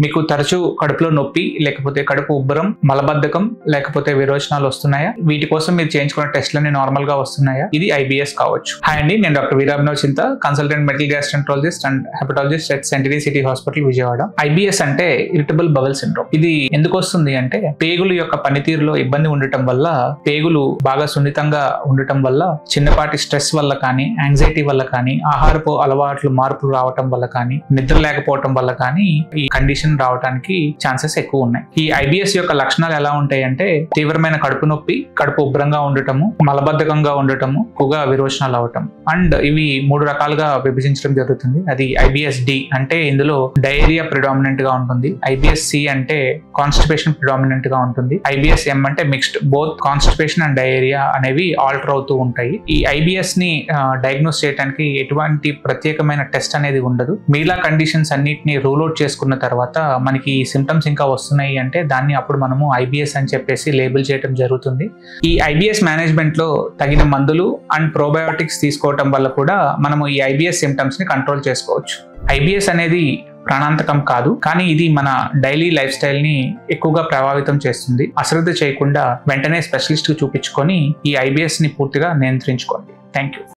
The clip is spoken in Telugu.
మీకు తరచూ కడుపులో నొప్పి, లేకపోతే కడుపు ఉబ్బరం, మలబద్ధకం, లేకపోతే విరోచనాలు వస్తున్నాయా? వీటి కోసం మీరు చేయించుకున్న టెస్ట్లన్నీ నార్మల్ గా వస్తున్నాయా? ఇది IBS కావచ్చు. హాయ్ అండి, నేను doctor Veerabhinav Chinta, consultant medical gastroenterologist and hepatologist at Century City Hospital Vijayawada. IBS అంటే ఇరిటబుల్ బవెల్ సిండ్రోమ్. ఇది ఎందుకు వస్తుంది అంటే పేగుల యొక్క పనితీరులో ఇబ్బంది ఉండటం వల్ల, పేగులు బాగా సున్నితంగా ఉండటం వల్ల, చిన్నపాటి స్ట్రెస్ వల్ల కానీ, యాంగ్జైటీ వల్ల కానీ, ఆహారపు అలవాట్లు మార్పులు రావటం వల్ల కానీ, నిద్ర లేకపోవటం వల్ల కానీ ఈ కండిషన్ రావడానికి ఛాన్సెస్ ఎక్కువ ఉన్నాయి. ఈ IBS యొక్క లక్షణాలు ఎలా ఉంటాయి అంటే తీవ్రమైన కడుపు నొప్పి, కడుపు ఉబ్బరంగా ఉండటము, మలబద్ధకంగా ఉండటము, ఎక్కువగా విరోచనాలు అవటం. అండ్ ఇవి 3 రకాలుగా విభజించడం జరుగుతుంది. అది IBS-D అంటే ఇందులో డయేరియా ప్రిడామినెంట్ గా ఉంటుంది. IBS-C అంటే కాన్స్టిపేషన్ ప్రిడామినెంట్ గా ఉంటుంది. IBS-M అంటే mixed, both constipation and diarrhoea అనేవి ఆల్టర్ అవుతూ ఉంటాయి. ఈ IBS ని డయాగ్నోస్ చేయడానికి ఎటువంటి ప్రత్యేకమైన టెస్ట్ అనేది ఉండదు. మిగతా కండిషన్స్ అన్నిటిని రూల్ అవుట్ చేసుకున్న తర్వాత మనకి ఈ సిమ్టమ్స్ ఇంకా వస్తున్నాయి అంటే దాన్ని అప్పుడు మనము IBS అని చెప్పేసి లేబుల్ చేయడం జరుగుతుంది. ఈ IBS మేనేజ్మెంట్ లో తగిన మందులు అండ్ ప్రోబయోటిక్స్ తీసుకోవటం వల్ల కూడా మనము ఈ IBS సిమ్టమ్స్ ని కంట్రోల్ చేసుకోవచ్చు. IBS అనేది ప్రాణాంతకం కాదు, కానీ ఇది మన డైలీ లైఫ్ స్టైల్ ని ఎక్కువగా ప్రభావితం చేస్తుంది. అశ్రద్ధ చేయకుండా వెంటనే స్పెషలిస్ట్ కు చూపించుకొని ఈ IBS ని పూర్తిగా నియంత్రించుకోండి. Thank you.